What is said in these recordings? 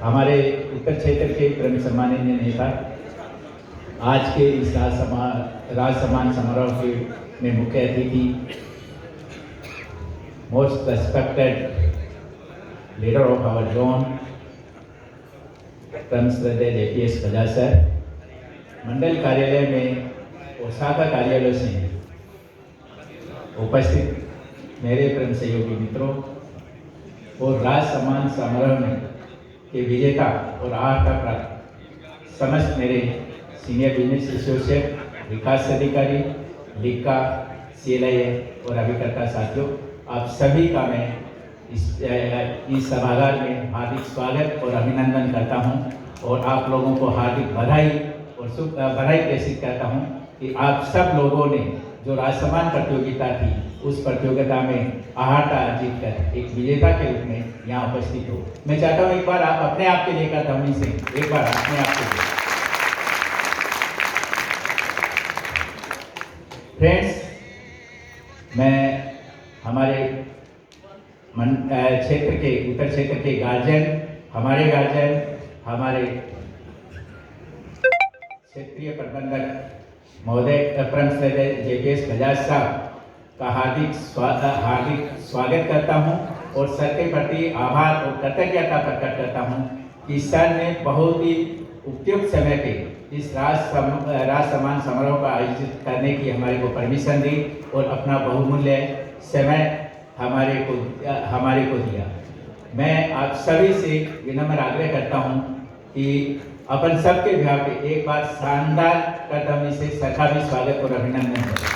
हमारे उत्तर क्षेत्र के परम सम्माननीय नेता आज के इस राज सम्मान समारोह के में मुख्य अतिथि most respected leader of our zone परम श्रद्धेय JPS बजाज सर, मंडल कार्यालय में और शाखा कार्यालय से उपस्थित मेरे परम सहयोगी मित्रों और राज सम्मान समारोह में के विजेता और आज तक समस्त मेरे सीनियर बिजनेस एसोसिएट, विकास अधिकारी, लिक्का, CLIA और अभिकर्ता साथियों, आप सभी का मैं इस सभागार में हार्दिक स्वागत और अभिनंदन करता हूं और आप लोगों को हार्दिक बधाई और बधाई प्रेषित करता हूं कि आप सब लोगों ने जो राजसम्मान प्रतियोगिता थी उस प्रतियोगिता में अहाता जीत कर एक विजेता के रूप में यहाँ उपस्थित हो। मैं चाहता हूँ एक बार आप अपने आप के लिए ध्वनि से एक बार अपने आप के लिए। फ्रेंड्स, मैं हमारे क्षेत्र के उत्तर क्षेत्र के गार्जियन, हमारे क्षेत्रीय प्रबंधक महोदय परम श्रद्धेय JPS बजाज साहब का हार्दिक स्वागत करता हूं और सर के प्रति आभार और कृतज्ञता प्रकट करता हूं कि सर ने बहुत ही उपयुक्त समय पे इस राज सम्मान समारोह का आयोजित करने की हमारे को परमिशन दी और अपना बहुमूल्य समय हमारे को दिया। मैं आप सभी से विनम्र आग्रह करता हूं कि अपन सबके बिहार पे एक बार शानदार कदम से सखा भी स्वागत और अभिनंदन करें।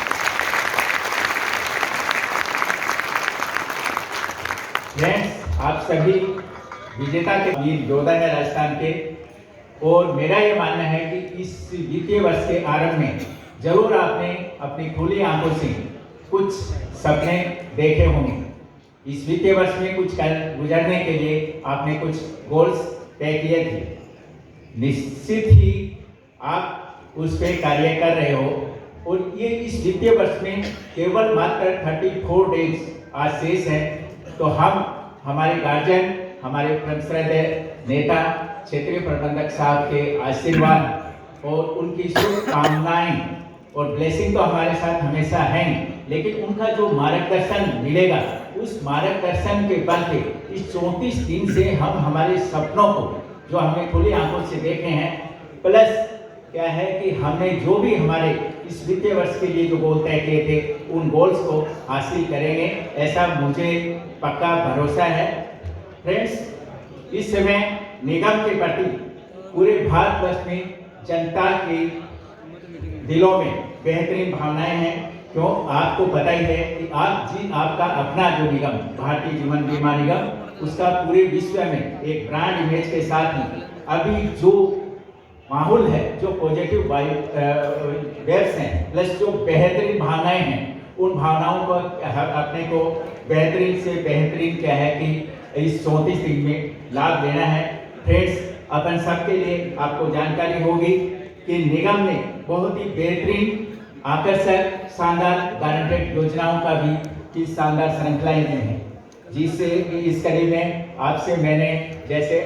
फ्रेंड्स, आप सभी विजेता के वीर योद्धा है राजस्थान के और मेरा ये मानना है कि इस वित्तीय वर्ष के आरंभ में जरूर आपने अपनी खुली आंखों से कुछ सपने देखे होंगे। इस वित्तीय वर्ष में कुछ गुजरने के लिए आपने कुछ गोल्स तय किए थे। निश्चित ही आप उस पर कार्य कर रहे हो और ये इस वित्तीय वर्ष में केवल मात्र 34 डेज आज शेष है। तो हम हमारे गार्जियन, हमारे परम श्रद्धेय नेता, क्षेत्रीय प्रबंधक साहब के आशीर्वाद और उनकी शुभकामनाएं और ब्लेसिंग तो हमारे साथ हमेशा हैं, लेकिन उनका जो मार्गदर्शन मिलेगा उस मार्गदर्शन के बल पे इस 34 दिन से हम हमारे सपनों को जो हमने खुली आंखों से देखे हैं, प्लस क्या है कि हमने जो भी हमारे इस वित्तीय वर्ष के लिए जो गोल तय किए थे उन गोल्स को हासिल करेंगे, ऐसा मुझे पक्का भरोसा है। फ्रेंड्स, इस समय निगम के प्रति पूरे भारतवर्ष में जनता के दिलों में बेहतरीन भावनाएं हैं। क्यों, आपको पता ही है कि आपका अपना जो निगम भारतीय जीवन बीमा निगम, उसका पूरे विश्व में एक ब्रांड इमेज के साथ ही अभी जो माहौल है, जो पॉजिटिव वेव्स हैं, प्लस जो बेहतरीन भावनाएं हैं, उन भावनाओं को अपने को बेहतरीन से बेहतरीन क्या है कि इस 34 दिन में लाभ लेना है। फ्रेंड्स, अपन सबके लिए आपको जानकारी होगी कि निगम ने बहुत ही बेहतरीन आकर्षक शानदार गारंटेड योजनाओं का भी की शानदार श्रृंखलाएं दी हैं, जिससे इस कड़ी में आपसे मैंने जैसे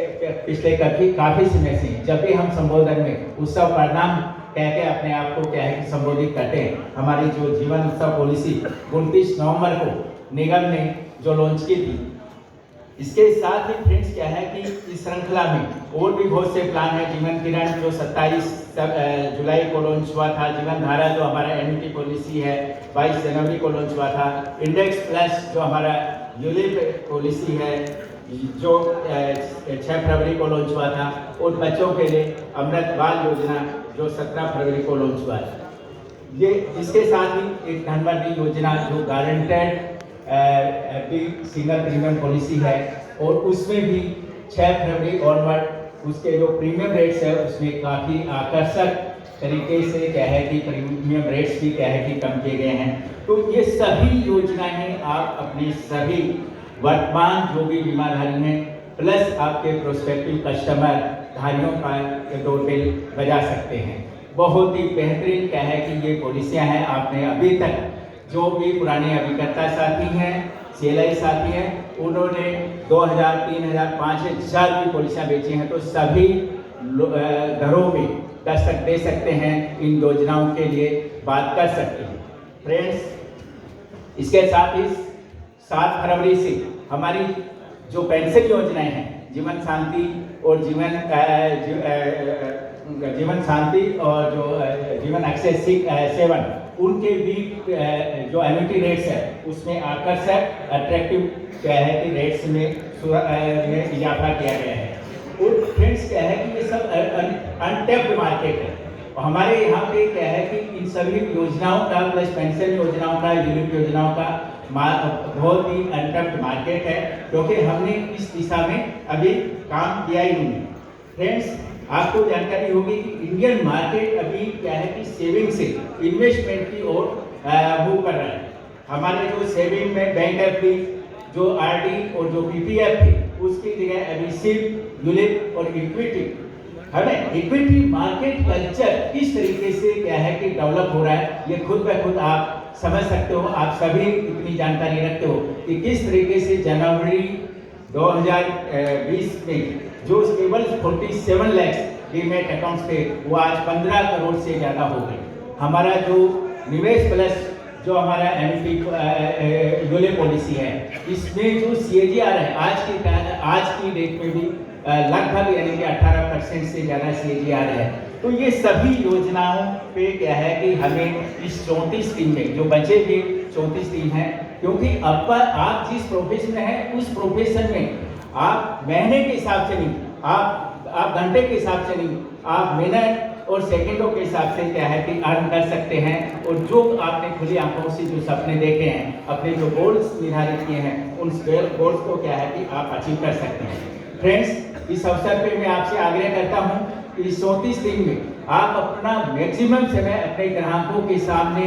पिछले काफी समय से जब भी हम संबोधन में उत्सव परिणाम कह के अपने आप को क्या है कि संबोधित करते हैं, हमारी जो जीवन उत्सव पॉलिसी 29 नवंबर को निगम ने जो लॉन्च की थी, इसके साथ ही फ्रेंड्स क्या है कि इस श्रृंखला में और भी बहुत से प्लान है। जीवन किरण जो 27 जुलाई को लॉन्च हुआ था, जीवन धारा जो हमारा एन्युटी पॉलिसी है 22 जनवरी को लॉन्च हुआ था, इंडेक्स प्लस जो हमारा यूलिप पॉलिसी है जो 6 फरवरी को लॉन्च हुआ था, और बच्चों के लिए अमृत बाल योजना जो 17 फरवरी को लॉन्च हुआ था। ये इसके साथ ही एक धनवर्ती योजना जो गारंटेड सिंगल प्रीमियम पॉलिसी है, और उसमें भी 6 फरवरी ऑनवर्ड उसके जो प्रीमियम रेट्स है उसमें काफ़ी आकर्षक तरीके से क्या है कि प्रीमियम रेट्स भी क्या है कि कम किए गए हैं। तो ये सभी योजनाएं आप अपने सभी वर्तमान जो भी बीमाधारी हैं, प्लस आपके प्रोस्पेक्टिव कस्टमर धारियों का डोर बेल बजा सकते हैं। बहुत ही बेहतरीन क्या है कि ये पॉलिसियां हैं। आपने अभी तक जो भी पुराने अभिकर्ता साथी हैं, CLI साथी हैं, उन्होंने 2000, 3000, 5000 की पॉलिसियाँ बेची हैं, तो सभी घरों में दस्तक दे सकते हैं, इन योजनाओं के लिए बात कर सकते हैं। फ्रेंड्स, इसके साथ ही 7 फरवरी से हमारी जो पेंशन योजनाएं हैं, जीवन शांति और जीवन शांति और जो जीवन एक्सेस 7, उनके भी जो एन्युटी रेट्स है उसमें आकर्षक अट्रैक्टिव क्या है कि रेट्स में इजाफा किया गया है। और फ्रेंड्स क्या है कि ये सब अनटैप्ड मार्केट है, और हमारे यहाँ पे क्या है कि इन सभी योजनाओं का प्लस पेंशन योजनाओं का, यूनिट योजनाओं का बहुत ही अनटैप्ड मार्केट है, क्योंकि हमने इस दिशा में अभी काम किया ही नहीं। फ्रेंड्स, आपको जानकारी होगी कि इंडियन मार्केट अभी क्या है कि सेविंग से इन्वेस्टमेंट की ओर मूव कर रहा है। हमारे जो सेविंग में बैंक एफडी, जो आरडी और जो पीपीएफ थी, उसकी जगह अभी सिर्फ यूलिप और इक्विटी, हमें इक्विटी मार्केट कल्चर किस तरीके से क्या है कि डेवलप हो रहा है, ये खुद ब खुद आप समझ सकते हो। आप सभी इतनी जानकारी रखते हो कि किस तरीके से जनवरी 2020 में जो केवल 47 लाख डीमैट अकाउंट्स थे, वो आज 15 करोड़ से ज़्यादा हो गए। हमारा जो निवेश प्लस जो हमारा एमपी यूले पॉलिसी है, इसमें जो CAGR है आज की डेट में भी लगभग यानी कि 18% से ज़्यादा CAGR है। तो ये सभी योजनाओं पे क्या है कि हमें इस 34 दिन में जो बचे हुए 34 दिन हैं, क्योंकि अब पर आप जिस प्रोफेशन में हैं उस प्रोफेशन में आप महीने के हिसाब से नहीं, आप घंटे के हिसाब से नहीं, आप मिनट और सेकंडों के हिसाब से क्या है कि अर्न कर सकते हैं। और जो आपने खुली आंखों से जो सपने देखे हैं, अपने जो गोल्स निर्धारित किए हैं, उन गोल्स को क्या है कि आप अचीव कर सकते हैं। फ्रेंड्स, इस अवसर पे मैं आपसे आग्रह करता हूं कि इस 34 दिन में आप अपना मैक्सिमम समय अपने ग्राहकों के सामने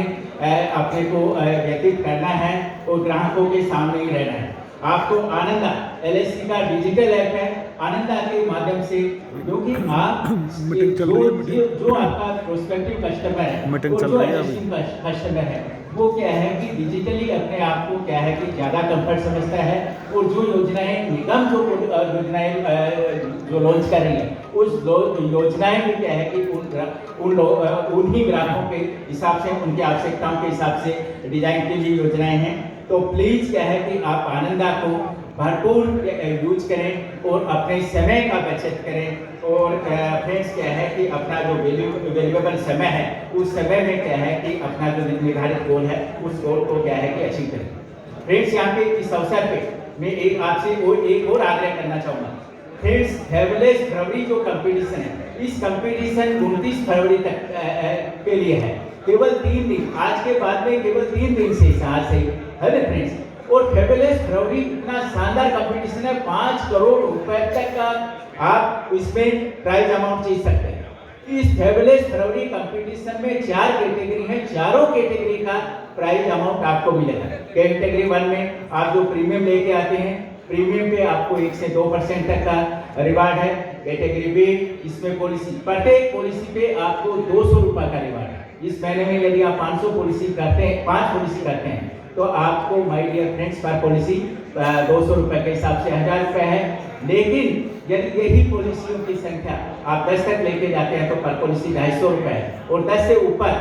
अपने को व्यतीत करना है और ग्राहकों के सामने ही रहना है। आपको आनंदा LIC का डिजिटल ऐप है, आनंदा के माध्यम से, क्योंकि आप जो आपका प्रोस्पेक्टिव कस्टमर है और जो एग्जिस्टिंग कस्टमर है, वो क्या है कि डिजिटली अपने आप को क्या है कि ज़्यादा कंफर्ट समझता है। और जो योजनाएं निगम जो योजनाएं जो लॉन्च कर रही है, उस योजनाएं में क्या है कि उन्हीं ग्राहकों के हिसाब से, उनकी आवश्यकताओं के हिसाब से डिजाइन की हुई योजनाएं हैं। तो प्लीज़ क्या है कि आप आनंदा को भरपूर यूज करें और अपने समय का बचत करें। और फ्रेंड्स क्या है कि अपना जो वैल्यूएबल समय है, उस समय में क्या है कि अपना जो निर्धारित गोल है, उस गोल को क्या है कि अचीव करें। फ्रेंड्स, यहाँ पे इस अवसर पे मैं आपसे एक और आग्रह करना चाहूँगा। फ्रेंड्स, फेबुलस फरवरी जो कंपटीशन है, इस कंपटीशन 29 फरवरी तक के लिए है। केवल 3 दिन, आज के बाद में केवल 3 दिन से आज से है ना फ्रेंड्स। और फेबुलस फरवरी इतना शानदार कंपटीशन है, 5 करोड़ रुपए तक का आप इसमें प्राइज अमाउंट जीत सकते हैं। इस फेबुलस फरवरी कंपटीशन में 4 कैटेगरी है, चारों कैटेगरी का प्राइज अमाउंट आपको मिलेगा। कैटेगरी 1 में आप जो प्रीमियम लेके आते हैं, प्रीमियम पे आपको 1 से 2% तक का रिवार्ड है। कैटेगरी बी, इसमें पॉलिसी, प्रत्येक पॉलिसी पे आपको 200 रुपये का रिवार्ड है। इस महीने में यदि आप 500 पॉलिसी करते हैं, 5 पॉलिसी करते हैं, तो आपको माय डियर फ्रेंड्स पर पॉलिसी 200 रुपये के हिसाब से 1000 रुपये है। लेकिन यदि यही पॉलिसियों की संख्या आप 10 तक लेके जाते हैं तो पर पॉलिसी 250 रुपये है, और 10 से ऊपर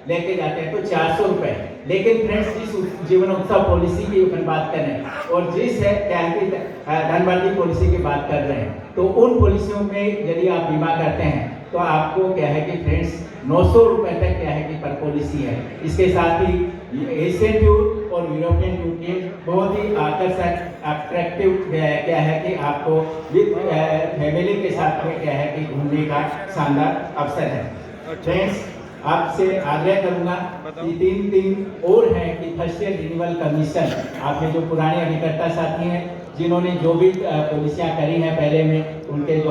लेके जाते हैं तो 400 रुपये। लेकिन फ्रेंड्स, जिस जीवन उत्सव पॉलिसी की अपन बात कर रहे हैं और जिस है क्या है धनवर्ती पॉलिसी की बात कर रहे हैं, तो उन पॉलिसियों में यदि आप बीमा करते हैं तो आपको क्या है कि फ्रेंड्स 900 रुपये तक क्या है कि पर पॉलिसी है। इसके साथ ही एशियन टूर और यूरोपियन टूर के बहुत ही आकर्षक अट्रैक्टिव क्या है कि आपको विद फैमिली के साथ में क्या है कि घूमने का शानदार अवसर है। फ्रेंड्स, आपसे आग्रह करूंगा कि 3 दिन और हैं कि फर्स्ट ईयर रिन्यूअल कमीशन, आपके जो पुराने अभिकर्ता साथी हैं जिन्होंने जो भी पॉलिसियाँ करी हैं पहले में, उनके जो